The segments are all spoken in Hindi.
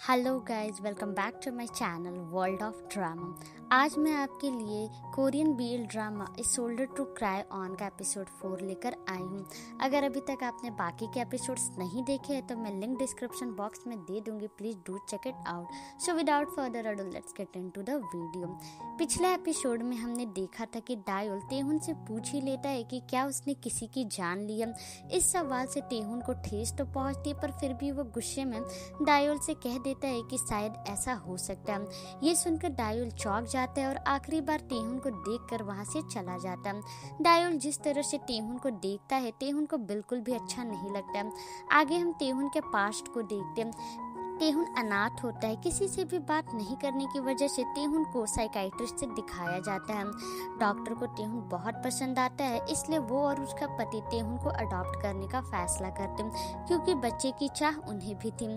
Hello guys, welcome back to my channel world of drama. आज मैं आपके लिए Korean BL drama a shoulder to cry on का एपिसोड 4 लेकर आई हूँ। अगर अभी तक आपने बाकी के एपिसोड्स नहीं देखे हैं तो मैं लिंक डिस्क्रिप्शन बॉक्स में दे दूंगी, please do check it out. So without further ado let's get into the video. पिछले एपिसोड में हमने देखा था कि डायोल तेहुन से पूछ ही लेता है कि क्या उसने किसी की जान ली है। इस सवाल से तेहुन को ठेस तो पहुंचती है, पर फिर भी वो गुस्से में डायोल से कह देता है कि शायद ऐसा हो सकता है। ये सुनकर डायोल चौंक जाता है और आखिरी बार तेहुन को देखकर वहां से चला जाता है। डायोल जिस तरह से तेहुन को देखता है, तेहुन को बिल्कुल भी अच्छा नहीं लगता। आगे हम तेहुन के पास्ट को देखते हैं। तेहुन अनाथ होता है। किसी से भी बात नहीं करने की वजह से तेहुन को साइकाइट्रिस्ट से दिखाया जाता है। डॉक्टर को तेहुन बहुत पसंद आता है, इसलिए वो और उसका पति तेहुन को अडॉप्ट करने का फैसला करते हैं, क्योंकि बच्चे की चाह उन्हें भी थी।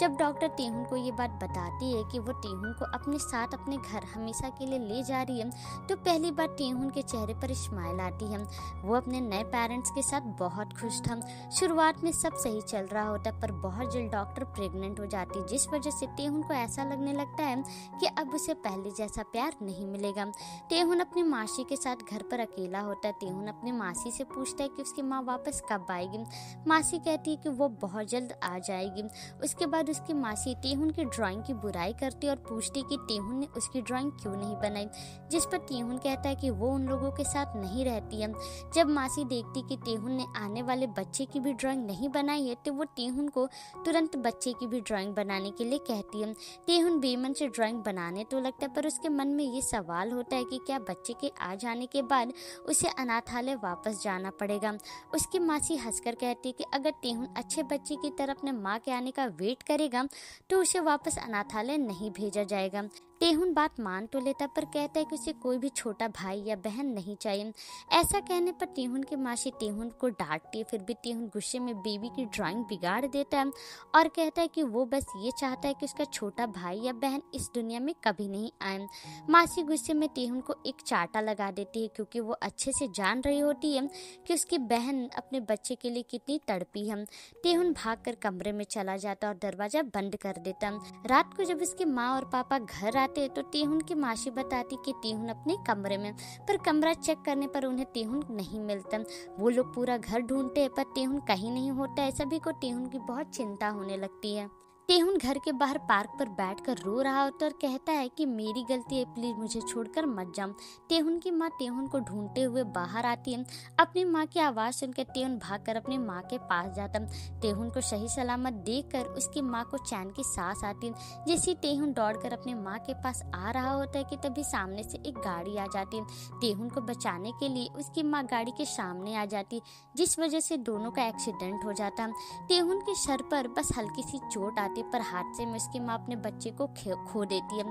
जब डॉक्टर तेहुन को ये बात बताती है कि वो तेहुन को अपने साथ अपने घर हमेशा के लिए ले जा रही है, तो पहली बार तेहुन के चेहरे पर स्माइल आती है। वो अपने नए पेरेंट्स के साथ बहुत खुश था। शुरुआत में सब सही चल रहा होता, पर बहुत जल्द डॉक्टर प्रेग्नेंट हो जाती, जिस वजह से तेहुन को ऐसा लगने लगता है कि अब उसे पहले जैसा प्यार नहीं मिलेगा। तेहुन अपनी मासी के साथ घर पर अकेला होता है। तेहुन अपनी मासी से पूछता है कि उसकी माँ वापस कब आएगी। मासी कहती है कि वो बहुत जल्द आ जाएगी। उसके बाद उसकी मासी तेहुन की ड्राइंग की बुराई करती है और पूछती कि तेहुन ने उसकी ड्राइंग क्यों नहीं बनाई, जिस पर तेहुन कहता है कि वो उन लोगों के साथ नहीं रहती है। जब मासी देखती कि तेहुन ने आने वाले बच्चे की भी ड्राइंग नहीं बनाई है, तो वो तेहुन को तुरंत बच्चे की भी ड्राइंग बनाने के लिए कहती है। तेहुन बेमन से ड्राइंग बनाने तो लगता है, पर उसके मन में ये सवाल होता है कि क्या बच्चे के आ जाने के बाद उसे अनाथालय वापस जाना पड़ेगा। उसकी मासी हंसकर कहती है कि अगर तेहुन अच्छे बच्चे की तरह अपने माँ के आने का वेट करेगा तो उसे वापस अनाथालय नहीं भेजा जाएगा। तेहुन बात मान तो लेता, पर कहता है कि उसे कोई भी छोटा भाई या बहन नहीं चाहिए। ऐसा कहने पर तेहुन की मासी तेहुन को डांटती है, फिर भी तेहुन गुस्से में बेबी की ड्राइंग बिगाड़ देता है और कहता है कि वो बस ये चाहता है कि उसका छोटा भाई या बहन इस दुनिया में कभी नहीं आए। मासी गुस्से में तेहुन को एक चांटा लगा देती है, क्योंकि वो अच्छे से जान रही होती है कि उसकी बहन अपने बच्चे के लिए कितनी तड़पी है। तेहुन भागकर कमरे में चला जाता और दरवाजा बंद कर देता। रात को जब उसकी माँ और पापा घर आते तो तेहुन की मासी बताती कि तेहुन अपने कमरे में, पर कमरा चेक करने पर उन्हें तेहुन नहीं मिलता। वो लोग पूरा घर ढूंढते हैं, पर तेहुन कहीं नहीं होता है। सभी को तेहुन की बहुत चिंता होने लगती है। तेहुन घर के बाहर पार्क पर बैठकर रो रहा होता और कहता है कि मेरी गलती है, प्लीज मुझे छोड़कर मत जाओ। तेहुन की माँ तेहुन को ढूंढते हुए बाहर आती है। अपनी माँ की आवाज सुनकर तेहुन भागकर अपनी माँ के पास जाता। तेहुन को सही सलामत देखकर उसकी माँ को चैन की सांस आती है। जैसे तेहुन दौड़कर अपनी माँ के पास आ रहा होता है कि तभी सामने से एक गाड़ी आ जाती है। तेहुन को बचाने के लिए उसकी माँ गाड़ी के सामने आ जाती, जिस वजह से दोनों का एक्सीडेंट हो जाता। तेहुन के सर पर बस हल्की सी चोट आती, पर हादसे में उसकी माँ अपने बच्चे को खो देती है।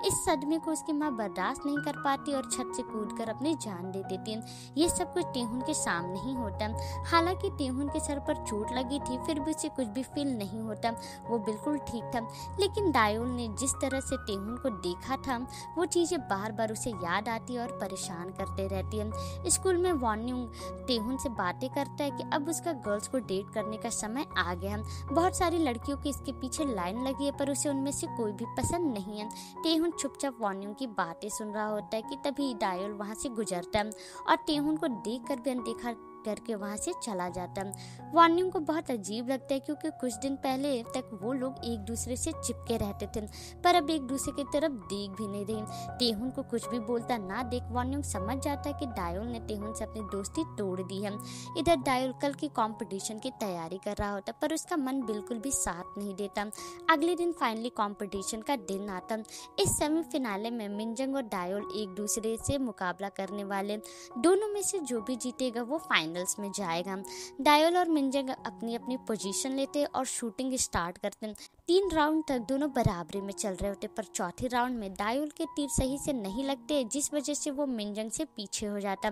इस सदमे को उसकी माँ बर्दाश्त नहीं कर पाती और छत से कूदकर अपनी जान दे देती है। ये सब कुछ तेहुन के सामने ही होता। हालांकि तेहुन के सर पर चोट लगी थी, फिर भी उसे कुछ भी फील नहीं होता। वो बिल्कुल ठीक था। लेकिन डायोल ने जिस तरह से तेहुन को देखा था, वो चीजें बार बार उसे याद आती और परेशान करते रहती है। स्कूल में वॉन्यूंग तेहुन से बातें करता है कि अब उसका गर्ल्स को डेट करने का समय आ गया। बहुत सारी लड़कियों की इसके पीछे लाइन लगी है, पर उसे उनमें से कोई भी पसंद नहीं है। तेहुन चुपचाप वॉन्यूंग की बातें सुन रहा होता है कि तभी डायोल वहां से गुजरता है और तेहुन को देखकर भी अनदेखा करके वहां से चला जाता। वॉन्यूंग को बहुत अजीब लगता है, क्योंकि कुछ दिन पहले तक वो लोग एक दूसरे से चिपके रहते थे, पर अब एक दूसरे की तरफ देख भी नहीं रहे। तेहुन को कुछ भी बोलता ना देख वॉन्यूंग समझ जाता है कि डायोल ने तेहुन से अपनी दोस्ती तोड़ दी है। इधर डायोल कल की कंपटीशन की तैयारी कर रहा होता, पर उसका मन बिल्कुल भी साथ नहीं देता। अगले दिन फाइनली कंपटीशन का दिन आता। इस सेमीफिनाले में मिनजंग और डायोल एक दूसरे से मुकाबला करने वाले। दोनों में से जो भी जीतेगा वो फाइनल्स में जाएगा। डायोल और मिनजंग अपनी अपनी पोजीशन लेते और शूटिंग स्टार्ट करते हैं। 3 राउंड तक दोनों बराबरी में चल रहे होते, पर चौथे राउंड में डायोल के तीर सही से नहीं लगते, जिस वजह से वो मिनजंग से पीछे हो जाता।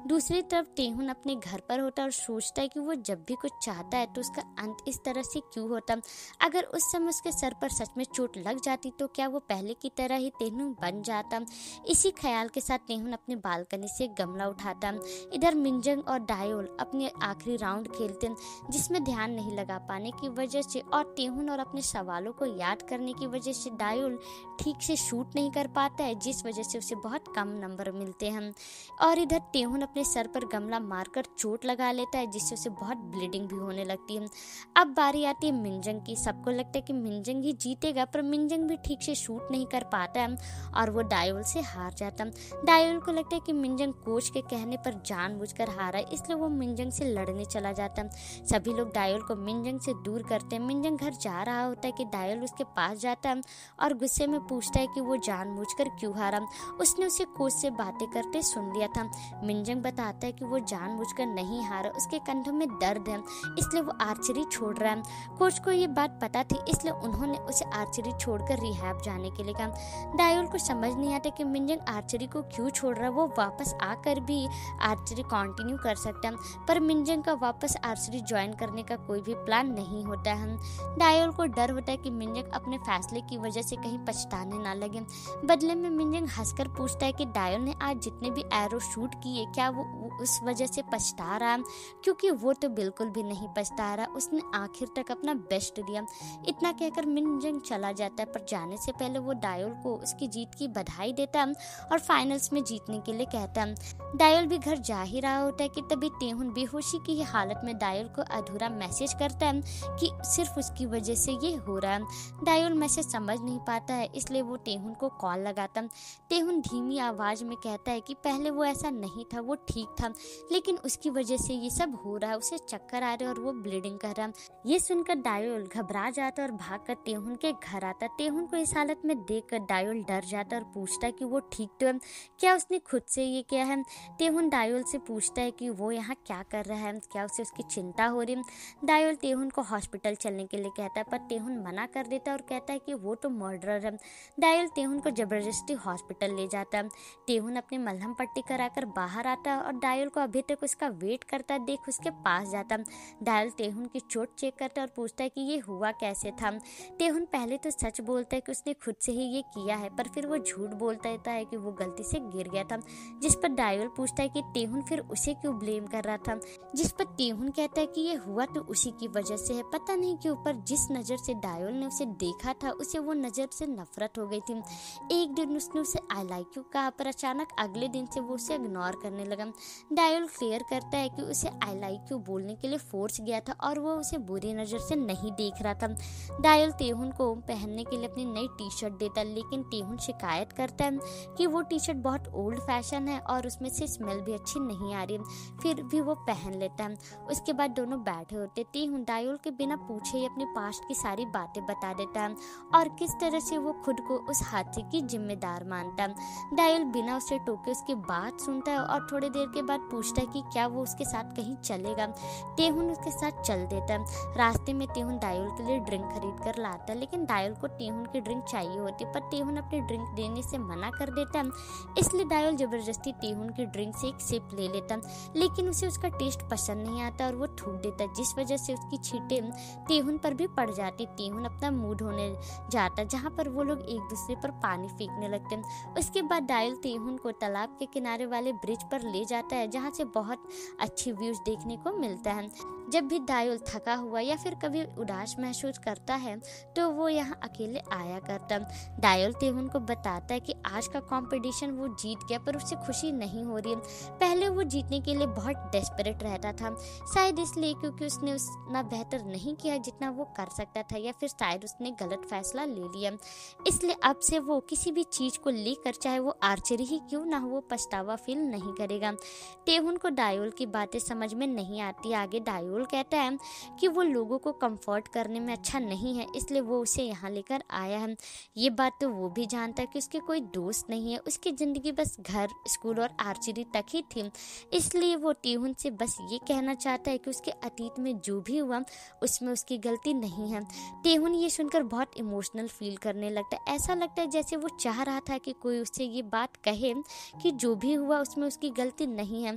दूसरी तरफ तेहुन अपने घर पर होता और सोचता है कि वो जब भी कुछ चाहता है तो उसका अंत इस तरह से क्यों होता। अगर उस समय उसके सर पर सच में चोट लग जाती तो क्या वो पहले की तरह ही तेहुन बन जाता। इसी ख्याल के साथ तेहुन अपनी बालकनी से गमला उठाता। इधर मिनजंग और डायोल डायोल अपने आखिरी राउंड खेलते हैं जिसमें ध्यान नहीं लगा पाने की वजह से और टेहुन और अपने सवालों को याद करने की वजह से डायोल ठीक से शूट नहीं कर पाता है, जिस वजह से उसे बहुत कम नंबर मिलते हैं। और इधर टेहुन अपने सर पर गमला मारकर चोट लगा लेता है जिससे उसे बहुत ब्लीडिंग भी होने लगती है। अब बारी आती है मिनजंग की। सबको लगता है कि मिनजंग ही जीतेगा, पर मिनजंग भी ठीक से शूट नहीं कर पाता है और वो डायोल से हार जाता है। डायोल को लगता है कि मिनजंग कोच के कहने पर जानबूझकर हारा है, इसलिए वो मिनजंग से लड़ने चला जाता है। सभी लोग डायोल को मिनजंग से दूर करते हैं। मिनजंग घर जा रहा होता है कि डायोल उसके पास जाता है और गुस्से में पूछता है कि वो जानबूझकर क्यों हारा। उसने उसे कोच से बातें करते सुन लिया था। मिनजंग बताता है कि वो जानबूझकर नहीं हारा, उसके कंधों में दर्द है इसलिए वो आर्चरी छोड़ रहा है। कोच को ये बात पता थी, इसलिए उन्होंने उसे आर्चरी छोड़कर रिहैब जाने के लिए कहा। डायोल को समझ नहीं आता कि मिनजंग आर्चरी को क्यों छोड़ रहा है, वो वापस आकर भी आर्चरी कंटिन्यू कर सकता है, पर मिनजंग का वापस आर्चरी ज्वाइन करने का कोई भी प्लान नहीं होता है। डायोल को डर होता है कि मिनजंग अपने फैसले की वजह से कहीं पछताने ना लगे। बदले में मिनजंग हंसकर पूछता है कि डायोल ने आज जितने भी एरो शूट किए क्या वो उस वजह से पछता रहा, क्योंकि वो तो बिल्कुल भी नहीं पछता रहा, उसने आखिर तक अपना बेस्ट दिया। इतना कहकर मिनजंग चला जाता है, पर जाने से पहले वो डायोल को उसकी जीत की बधाई देता है और फाइनल्स में जीतने के लिए कहता है। डायोल भी घर जा ही रहा होता है कि तभी टेहुन बेहोशी की हालत में डायोल को अधूरा मैसेज करता है कि सिर्फ उसकी वजह से ये हो रहा है। डायोल मैसेज समझ नहीं पाता है, इसलिए वो टेहुन को कॉल लगाता है। टेहुन धीमी आवाज में कहता है कि पहले वो ऐसा नहीं था, वो ठीक था, लेकिन उसकी वजह से ये सब हो रहा है, उसे चक्कर आ रहे और वो ब्लीडिंग कर रहा है। ये सुनकर डायोल घबरा जाता और भागकर टेहुन के घर आता। टेहुन को इस हालत में देखकर डायोल डर जाता और पूछता है कि वो ठीक तो है, क्या उसने खुद से ये किया है। टेहुन डायोल से पूछता है कि वो यहाँ क्या कर रहा है, क्या उसे उसकी चिंता हो रही है। डायोल टेहुन को हॉस्पिटल चलने के लिए कहता है, पर टेहुन मना कर देता है और कहता है कि वो तो मर्डरर है। डायोल टेहुन को जबरदस्ती हॉस्पिटल ले जाता है। टेहुन अपनी मलहम पट्टी कराकर बाहर आता है और डायोल को अभी तक उसका वेट करता देख उसके पास जाता। डायोल टेहुन की चोट चेक करता है और पूछता है कि ये हुआ कैसे था। टेहुन पहले तो सच बोलता है कि उसने खुद से ही ये किया है, पर फिर वो झूठ बोलता रहता है कि वो गलती से गिर गया था, जिस पर डायोल पूछता है कि टेहुन फिर उसे क्यों ब्लेम कर रहा था, जिस पर टेहुन कहता है कि ये हुआ तो उसी की वजह से है। पता नहीं क्यों, पर जिस नजर से डायोल ने उसे देखा था उसे वो नजर से नफरत हो गई थी। एक दिन उसने उसे आई लाइक यू कहा, पर अचानक अगले दिन से वो उसे इग्नोर करने लगा। डायोल क्लियर करता है कि उसे आई लाइक यू बोलने के लिए फोर्स गया था और वो उसे बुरी नजर से नहीं देख रहा था। डायोल टेहुन को पहनने के लिए अपनी नई टी शर्ट देता, लेकिन टेहुन शिकायत करता है कि वो टी शर्ट बहुत ओल्ड फैशन है और उसमें से स्मेल भी अच्छी नहीं आ रही, फिर भी वो पहन लेता है। उसके बाद दोनों बैठे होते। टेहुन डायोल के बिना पूछे ही अपनी पास्ट की सारी बातें बता देता है और किस तरह से वो खुद को उस हादसे की जिम्मेदार मानता है। डायोल बिना उसे टोके उसकी बात सुनता है और थोड़ी देर के बाद पूछता है कि क्या वो उसके साथ कहीं चलेगा। टेहुन उसके साथ चल देता है। रास्ते में टेहुन डायोल के लिए ड्रिंक खरीद कर लाता है, लेकिन डायोल को टेहुन की ड्रिंक चाहिए होती, पर टेहुन अपनी ड्रिंक देने से मना कर देता है। इसलिए डायोल जबरदस्ती टेहुन की ड्रिंक से एक सिप ले लेता, लेकिन उसे उसका टेस्ट पसंद नहीं आता और वो थूक देता, जिस वजह से उसकी छींटें टेहुन पर भी पड़ जाती। टेहुन अपना मूड होने जाता, जहाँ पर वो लोग एक दूसरे पर पानी फेंकने लगते। उसके बाद डायोल टेहुन को तालाब के किनारे वाले ब्रिज पर ले जाता है, जहाँ से बहुत अच्छी व्यूज देखने को मिलता है। जब भी डायोल थका हुआ या फिर कभी उदास महसूस करता है तो वो यहाँ अकेले आया करता। डायोल टेहुन को बताता है कि आज का कंपटीशन वो जीत गया, पर उससे खुशी नहीं हो रही है। पहले वो जीतने के लिए बहुत डेस्परेट रहता था, शायद इसलिए क्योंकि उसने उतना बेहतर नहीं किया जितना वो कर सकता था, या फिर शायद उसने गलत फैसला ले लिया। इसलिए अब से वो किसी भी चीज को लेकर, चाहे वो आर्चरी ही क्यों ना हो, वो पछतावा फील नहीं करेगा। टेहुन को डायोल की बातें समझ में नहीं आती। आगे डायोल कहता है कि वो लोगों को कंफर्ट करने में अच्छा नहीं है, इसलिए वो उसे यहाँ लेकर आया है। ये बात तो वो भी जानता है कि उसके कोई दोस्त नहीं है, उसकी जिंदगी बस घर, स्कूल और आर्चरी तक ही थी। इसलिए वो टेहुन से बस ये कहना चाहता है कि उसके अतीत में जो भी हुआ उसमें उसकी गलती नहीं है। टेहुन ये सुनकर बहुत इमोशनल फील करने लगता है। ऐसा लगता है जैसे वो चाह रहा था कि कोई उससे ये बात कहे कि जो भी हुआ उसमें उसकी गलती नहीं है।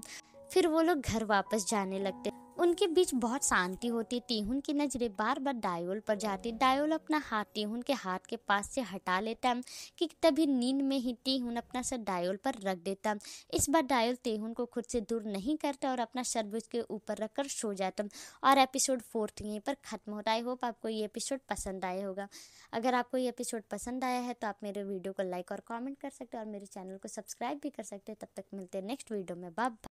फिर वो लोग घर वापस जाने लगते। उनके बीच बहुत शांति होती। टेहुन की नजरें बार बार डायोल पर जाती। डायोल अपना हाथ टेहुन के हाथ के पास से हटा लेता कि तभी नींद में ही टेहुन अपना सर डायोल पर रख देता। इस बार डायोल टेहुन को खुद से दूर नहीं करता और अपना सर भी उसके ऊपर रखकर सो जाता। और एपिसोड 4 यहीं पर खत्म होता है। आई होप आपको ये एपिसोड पसंद आया होगा। अगर आपको ये एपिसोड पसंद आया है तो आप मेरे वीडियो को लाइक और कमेंट कर सकते हैं और मेरे चैनल को सब्सक्राइब भी कर सकते हैं। तब तक मिलते हैं नेक्स्ट वीडियो में। बाय।